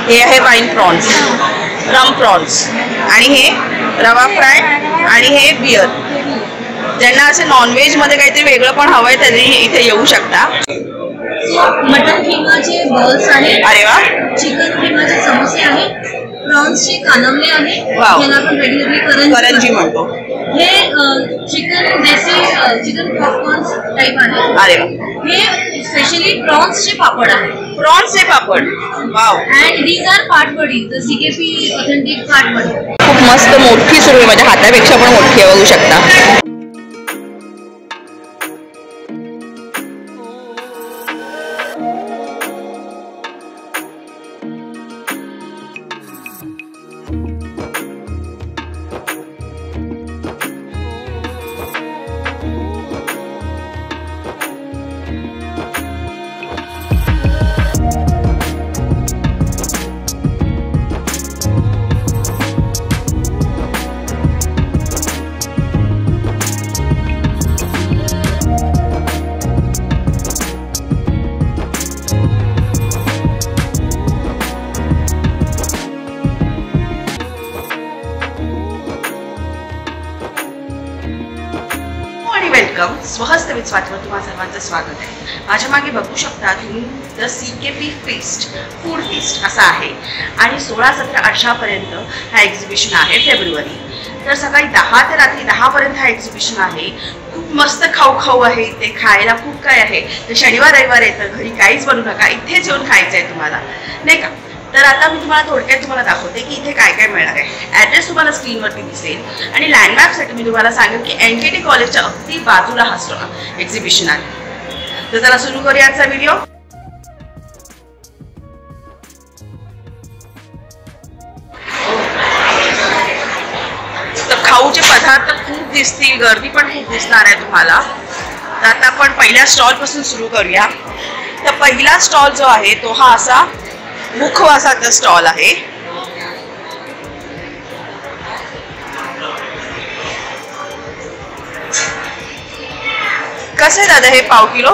हे आहे wine prawns, rum prawns, आणि हे रवा फ्राय, आणि हे बियर. ज्यांना असे नॉनव्हेज मध्ये काहीतरी वेगळं पण हवंय त्यांनी इथे येऊ शकता. मटन किमाचे बॉल्स आहेत. अरे वा. चिकन किमाचे समोसे आहेत. प्रॉन्सचे कानवले आहेत. ज्याला आपण रेग्युलरली करंजी म्हणतो. हे chicken desi chicken popcorns type आहे. अरे वा. हे स्पेशली प्रॉन्सचे पापड आहेत. प्रॉन्सचे पापड. वाव. अँड दीज आर पाटवडी, द सीकेपी ऑथेंटिक पाटवडी. खूप मस्त मोठी सुरमई, माझ्या हातापेक्षा पण मोठी आहे, बघू शकता. वेलकम. स्वहस्त विथ स्वातीवर तुम्हा सर्वांचं स्वागत आहे. माझ्या मागे बघू शकता तुम्ही the CKP fest, food fest असा आहे, आणि 16, 17, 18 पर्यंत हा एक्झिबिशन आहे, फेब्रुवारी. तर सकाळी 10 ते रात्री 10 पर्यंत हा एक्झिबिशन आहे. खूप मस्त खाऊ खाऊ आहे, ते खायला खूप काय आहे. तर शनिवार रविवार येतं, घरी काहीच बनवू नका, इथेच येऊन खायचं आहे तुम्हाला, नाही का. तर आता मी तुम्हाला थोडक्यात दाखवते की इथे काय काय मिळणार आहे. ॲड्रेस तुम्हाला स्क्रीनवरती दिसेल, आणि लँडमार्कसाठी मी तुम्हाला सांगेन की NKT कॉलेजच्या अगदी बाजूला हा एक्झिबिशन आहे. तर चला सुरू करूया आजचा व्हिडिओ. तर खाऊचे पदार्थ खूप दिसतील, गर्दी पण खूप दिसणार आहे तुम्हाला. तर आता आपण पहिल्या स्टॉल पासून सुरू करूया. तर पहिला स्टॉल जो आहे तो हा असा मुखवासाचा स्टॉल आहे. कसं आहे दादा हे पाव किलो?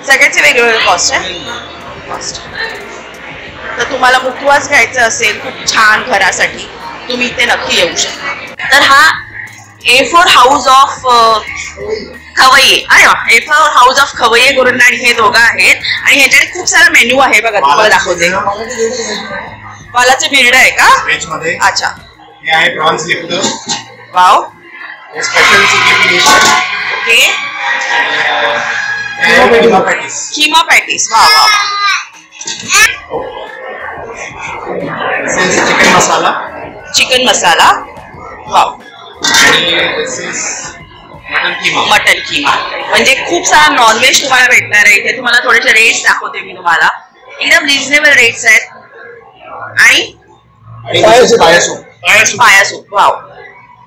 सगळ्याचे वेगवेगळे कॉस्ट आहे. तर तुम्हाला मुखवास घ्यायचं असेल खूप छान घरासाठी, तुम्ही इथे नक्की येऊ शकता. तर हा A4 हाऊस ऑफ खवय्ये. अरे वा. A4 हाऊस ऑफ खवय्ये गुरुंना, आणि हे दोघं आहेत, आणि ह्याच्याकडे खूप सारा मेन्यू आहे बघा, तुम्हाला दाखवते. वालाचे बिर्ड आहे का? अच्छा. हे आहे prawns lifter. Wow. Special CKP dish. Okay. Keema patties. Keema patties. Wow wow. Chicken masala. Chicken masala. Wow. Mutton keema. म्हणजे खूप सारा नॉनव्हेज तुम्हाला भेटणार आहे इथे. तुम्हाला थोडेसे रेट्स दाखवते मी तुम्हाला. एकदम रिझनेबल रेट्स आहेत. आणि पाया सूप. वाव.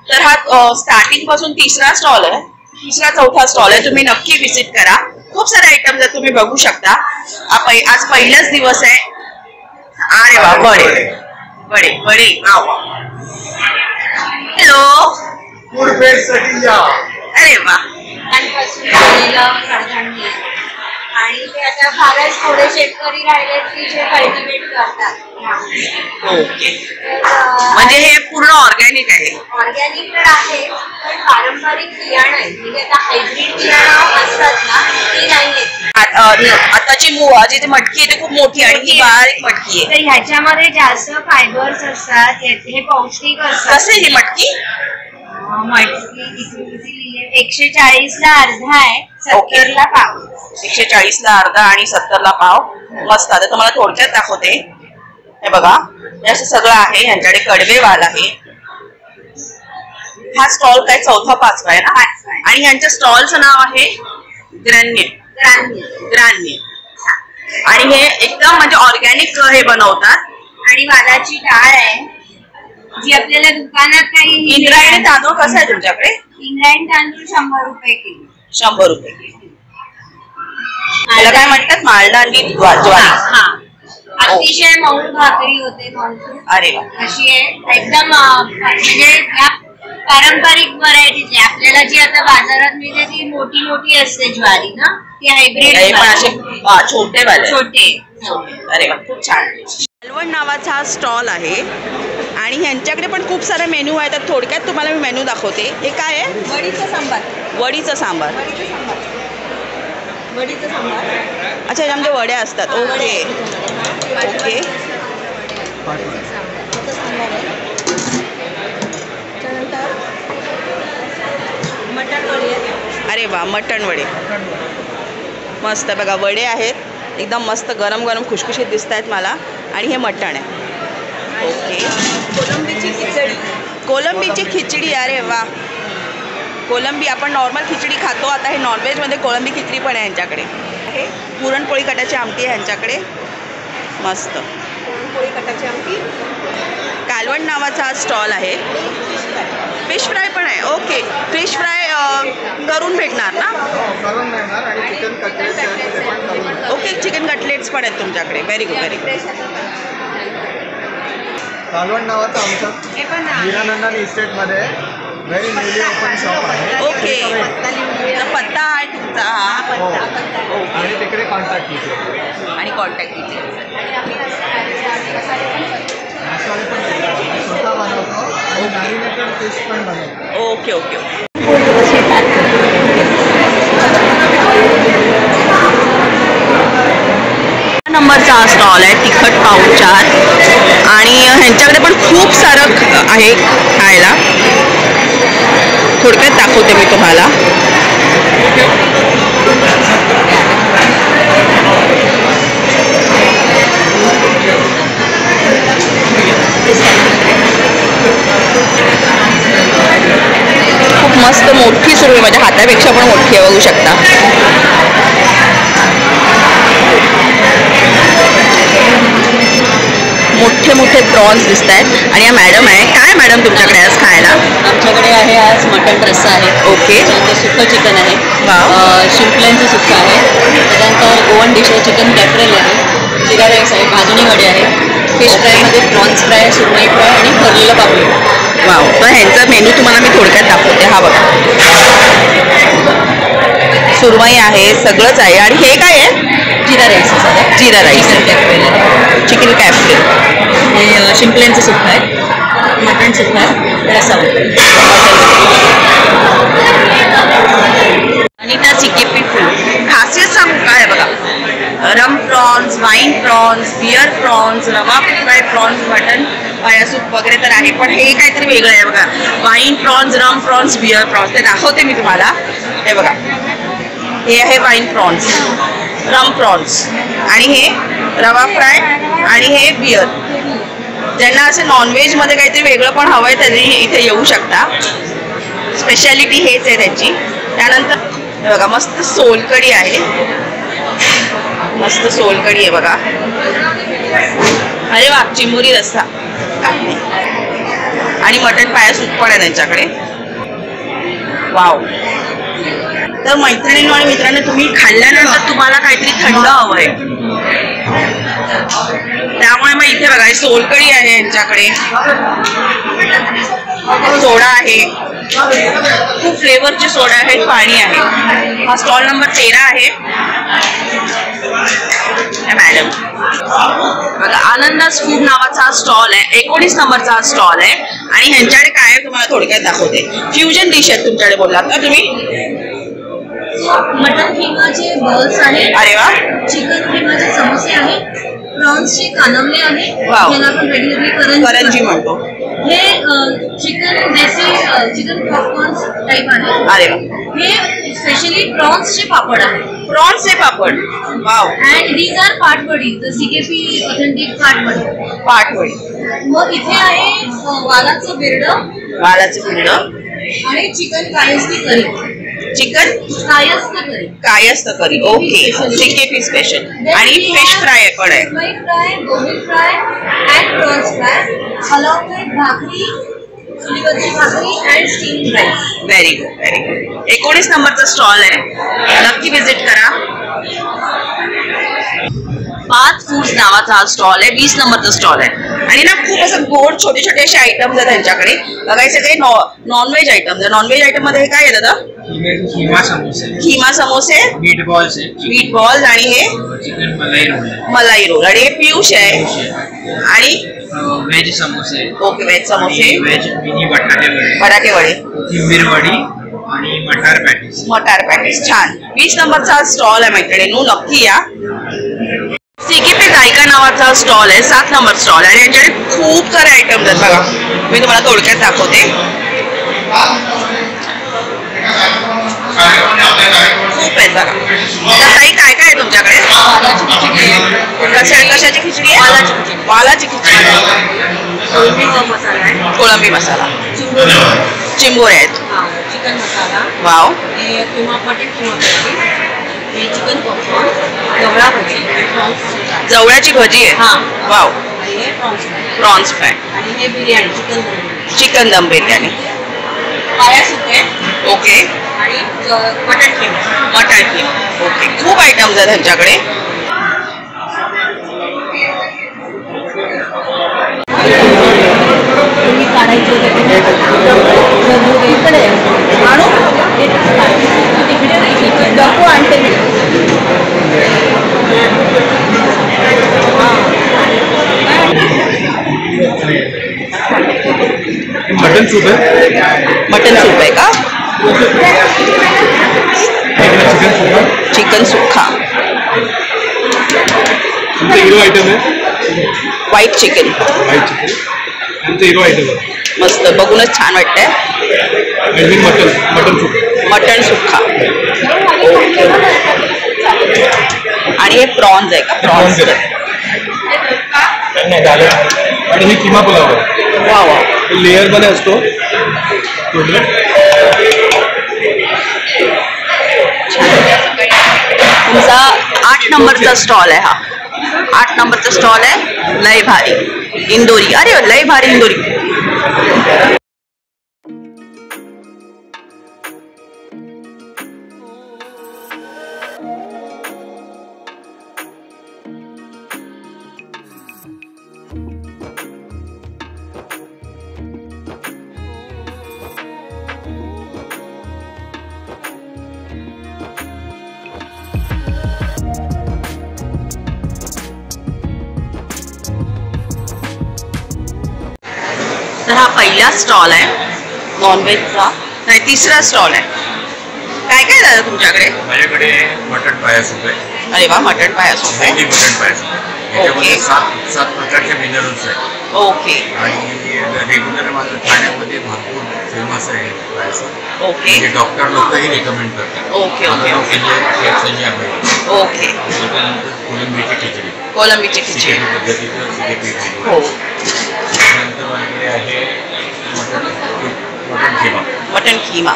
तर हा स्टार्टिंग पासून तिसरा स्टॉल आहे, तिसरा चौथा स्टॉल आहे. तुम्ही नक्की व्हिजिट करा. खूप सारे आयटम्स आहेत, तुम्ही बघू शकता. आज पहिलाच दिवस आहे. अरे वा. वडे वडे वडे. वाव. हॅलो. फूड फेस्टसाठी या. अरे वा. आणि ते आता फारच थोडे शेतकरी राहिलेत की जे कल्टिवेट करतात. ओके. म्हणजे हे पूर्ण ऑर्गॅनिक आहे. ऑर्गॅनिक तर आहे, पण पारंपरिक बियाणं आहे. म्हणजे आता हायब्रिड बियाणं असतात ना, ती नाही. आताची जी मटकी आहे ती खूप मोठी आणि ही बारीक मटकी आहे. तर ह्याच्यामध्ये जास्त फायबर्स असतात, हे पौष्टिक असतात. कसे ही मटकी? मटकी 140 ला अर्धा आहे, 70 ला पाव. 140 ला अर्धा आणि 70 ला पाव. मस्त. आता तुम्हाला थोडक्यात दाखवते. हे बघा, हे असं सगळं आहे. यांच्याकडे कडवे वाल आहे. हा स्टॉल काय चौथा 5वा आहे ना, आणि यांच्या स्टॉलचं नाव आहे ग्रान्य. आणि हे एकदम म्हणजे ऑर्गॅनिक हे बनवतात. आणि वालाची डाळ आहे जी आपल्याला दुकानात काही. इंद्रायणी तांदूळ कसा आहे तुमच्याकडे? इंद्रायणी तांदूळ 100 रुपये किलो. 100 रुपये किलो. त्याला काय म्हणतात? मालदानी ज्वारी. अतिशय मऊ भाकरी होते. अरे वा. अशी आहे एकदम. म्हणजे या पारंपरिक व्हरायटीज आहे. आपल्याला जी आता बाजारात मिळते ती मोठी मोठी असते ज्वारी ना, ती हायब्रिड हे पण असे छोटे वाले छोटे. अरे वा, खूप छान. कालवण नावाचा हा स्टॉल आहे आणि ह्यांच्याकडे पण खूप सारे मेन्यू आहेत. तर थोडक्यात तुम्हाला मी मेन्यू दाखवते. हे काय आहे? वडीचं सांबार. वडीचं सांबार. वडीचं सांबार. अच्छा, ह्याच्यामध्ये वड्या असतात. Okay okay. मटण वडी आहे. अरे वा, मटण वडे मस्त. बघा वडे आहेत, एकदम मस्त गरम गरम खुशखुशीत दिसत आहेत मला. आणि हे मटण आहे. ओके. कोलंबीची खिचडी. कोलंबीची खिचडी. अरे वा, कोलंबी आपण नॉर्मल खिचडी खातो, आता हे नॉनव्हेजमध्ये कोलंबी खिचडी पण आहे यांच्याकडे. हे पुरणपोळी कटाची आमटी आहे यांच्याकडे. मस्त. पुरणपोळी कटाची आमटी. कालवण नावाचा हा स्टॉल आहे. फिश फ्राय पण आहे. ओके, फिश फ्राय करून भेटणार ना? ओके, चिकन कटलेट्स पण आहेत तुमच्याकडे. Very good, very good. कालवण नावाचं आमचं हे पण हिरानंदानी इस्टेटमध्ये व्हेरी न्यूली ओपन शॉप आहे. ओके, तर पत्ता आहे तुमचा हा. हो. आणि तिकडे कॉन्टॅक्ट कीजिए. आणि कॉन्टॅक्ट कीजिए. मसाले पण स्वतः बनवतो आणि मॅरिनेटेड फिश पण बनवतो. Okay okay okay. नंबरचा हा स्टॉल आहे तिखट पाऊचार. आणि ह्यांच्याकडे पण खूप सारं आहे खायला. थोडक्यात दाखवते मी तुम्हाला. खूप मस्त मोठी सुरमई, माझ्या हातापेक्षा पण मोठी आहे, बघू शकता. मोठे मोठे प्रॉन्स दिसत आहेत. आणि या मॅडम आहे. काय मॅडम तुमच्याकडे आज खायला? आमच्याकडे आहे आज मटण रस्सा आहे. ओके. त्याच्यानंतर सुक्कं चिकन आहे. वाव. शिंपल्यांचं सुक्कं आहे. त्याच्यानंतर गोवन डिश आहे, चिकन कॅटरेल आहे, जिरा राईस आहे, भाजणी वडे आहे, फिश फ्रायमध्ये प्रॉन्स फ्राय, सुरमई फ्राय आणि भरलेलं पापलेट. वाव. तर ह्यांचा मेन्यू तुम्हाला मी थोडक्यात दाखवते. हा बघा, सुरमई आहे, सगळंच आहे. आणि हे काय आहे? जिरा राईस आहे. जिरा राईस, चिकन कॅटरेल आहे. चिकन कॅफ्रेल. हे शिंपल्यांचं सुक्कं आहे, मटण सुक्कं आहे, रस्सा आहे. Anita CKP food. खासियत सांगू काय बघा, rum prawns, wine prawns, beer prawns, rava fry prawns, mutton paya soup वगैरे तर आहे. पण हे काहीतरी वेगळं आहे बघा. Wine prawns, rum prawns, beer prawns. ते दाखवते मी तुम्हाला. हे बघा, हे आहे वाईन प्रॉन्स, रम प्रॉन्स, आणि हे रवा फ्राय, आणि हे बियर. ज्यांना असे नॉनव्हेजमध्ये काहीतरी वेगळं पण हवं आहे त्यांनी इथे येऊ शकता. स्पेशालिटी हेच आहे त्याची. त्यानंतर हे बघा, मस्त सोलकढी आहे. मस्त सोलकढी आहे बघा. अरे वा, चिमुरी रस्सा आणि मटण पाया सूप पण आहे त्यांच्याकडे. वाव. तर मैत्रिणींनो आणि मित्रांनो, तुम्ही खाल्ल्यानंतर तुम्हाला काहीतरी थंड हवं आहे, त्यामुळे मग इथे बघा सोलकढी आहे यांच्याकडे, सोडा आहे, खूप फ्लेवरचे सोडा आहेत, पाणी आहे. हा स्टॉल नंबर 13 आहे. मॅडम बघा, आनंदास फूड नावाचा हा स्टॉल आहे. 19 नंबरचा हा स्टॉल आहे. आणि ह्यांच्याकडे काय आहे तुम्हाला थोडक्यात दाखवते. फ्युजन डिश आहेत तुमच्याकडे, बोललात ना तुम्ही. मटन किमाचे बॉल्स आहेत. अरे वा. चिकन किमाचे समोसे आहेत. प्रॉन्सचे कानवले आहे, वाव. ज्याला आपण रेग्युलरली करंजी म्हणतो. हे chicken desi chicken popcorn type आहे. अरे वा. हे स्पेशली प्रॉन्सचे पापड आहे. प्रॉन्सचे पापड. वाव. अँड दीज आर पाटवडी, द CKP ऑथेंटिक पाटवडी. पाटवडी. मग इथे आहे वालाचं बिरडं, वालाचं बिरडं आणि chicken Kayastha curry. Chicken Kayastha curry. Kayastha curry. Okay. CKP special. आणि फिश फ्राय पण आहे. Fry, gobi fry and prawns fry along with bhakri, चुलीवरची bhakri and steam rice. Very good, very good. 19 नंबरचा स्टॉल आहे, नक्की विजिट करा. पाच फूड्स नावाचा हा स्टॉल आहे. 20 नंबरचा स्टॉल आहे. आणि ना खूप असं गोड छोटे छोटे असे आयटम्स आहेत त्यांच्याकडे. बघायचे काही नॉनव्हेज आयटम्स. नॉनव्हेज आयटम मध्ये काय आहे दादा? खीमा समोसे, खीमा समोसे, मीट बॉल्स आहे, मीट बॉल्स आणि हे चिकन मलाई रोल आहे, मलाई रोल आणि हे पियुष आहे आणि व्हेज समोसे, ओके व्हेज समोसे, व्हेज मिनी बटाटे बटाटे वडे, कोथिंबीर वडी आणि मटार पॅटीस. मटार पॅटीस. छान. 20 नंबरचा स्टॉल आहे मैत्रिणींनो, नक्की या. सीकेपी जायका नावाचा स्टॉल आहे, 7 नंबर स्टॉल आणि यांच्याकडे खूप सारे आयटम्स आहेत बघा. मी तुम्हाला थोडक्यात दाखवते. खूप आहेत बघा. तर ताई काय काय आहे तुमच्याकडे? कशाची खिचडी आहे? वालाची खिचडी, कोळंबी मसाला, चिंबोरे आहेत, चिकन मसाला, वाव, किंवा मटन किंवा भाजी, चिकन पॉपकॉर्न, जवळा भाजी, जवळ्याची भजी आहे, हां, वाव, हे प्रॉन्स फ्राय प्रॉन्स फ्राय आणि हे बिर्याणी, चिकन दम बिर्याणी, पाया सूप आहे ओके, आणि मटन किमा. मटण किमा, ओके. खूप आयटम्स आहेत त्यांच्याकडे. मटन सूप आहे, मटन सूप आहे का? चिकन सूप आहे, चिकन सुक्खा, आमचा हिरो आयटम आहे व्हाईट चिकन, व्हाईट चिकन, आमचा हिरो आयटम आहे. मस्त, बघूनच छान वाटतंय. आणि मटन सूप, मटण सुक्खा, आणि हे प्रॉन्स आहे का? प्रॉन्स, नाही झालं. आणि हे किमा पुलाव आहे, वा वा, लेअर मध्ये असतो. तुमचा 8 नंबरचा स्टॉल आहे हा. 8 नंबरचा स्टॉल आहे लय भारी इंदोरी. अरे लय भारी इंदोरी. तर हा पहिला स्टॉल आहे नॉनव्हेजचा. नाही, तिसरा स्टॉल आहे. काय काय दादा तुमच्याकडे? माझ्याकडे मटण पाया सूप आहे. अरे वा, मटण पाया सूप आहे. मटण पाया सूप आहे. याच्यामध्ये 7 प्रकारचे मिनरल्स आहेत. ओके आणि रेग्युलर माझं ठाण्यामध्ये भरपूर फेमस आहे पाया सूप. ओके म्हणजे डॉक्टर लोकही रेकमेंड करतात. ओके ओके संजय आहे. ओके. त्याच्यानंतर कोलंबीची खिचडी, कोलंबीची खिचडी, सिकेपी पद्धतीचं सिकेपी. हो. त्यानंतर माझ्याकडे आहे मटण खिमा, मटण खिमा,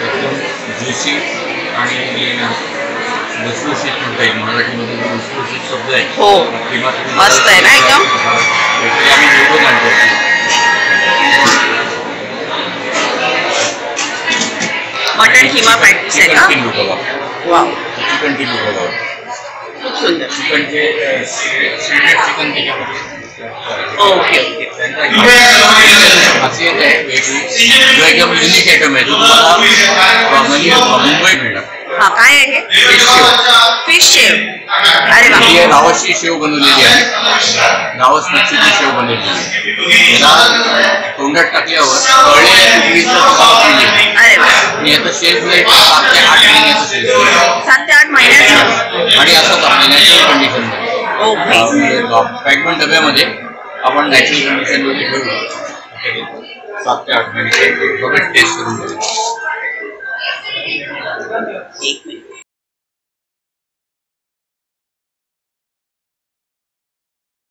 एकदम ज्युसी आणि लसलुशीत म्हणता येईल. मराठीमध्ये लसलुशीत शब्द आहे. हो, किंवा मस्त आहे ना एकदम. आम्ही निवडून आणतो. मटण खिमा पॅटीस आहे का? चिकन टिक्का, वा, चिकन टिक्का, खूप सुंदर. चिकनचे चिकन त्याच्यामध्ये. Okay okay. खासियत आहे वेगळी, जो एकदम युनिक आयटम आहे. तो तुम्हाला म्हणजे मुंबई मिळणार. हा, काय आहे हे? फिश शेव. अरे वा, ही रावसची शेव बनवलेली आहे. रावस मच्छीची शेव बनवलेली आहे. याला तोंडात टाकल्यावर कळले. अरे वा, आणि याचं शेफ 7 ते 8 महिन्याचं शेफ 7 ते 8 महिन्याचं. आणि असंच आपण नॅचरल कंडिशनमध्ये ओके. पॅकमेंट डब्यामध्ये आपण नॅचरल कंडिशनमध्ये ठेवू. 7 ते 8 महिने टेस्ट करून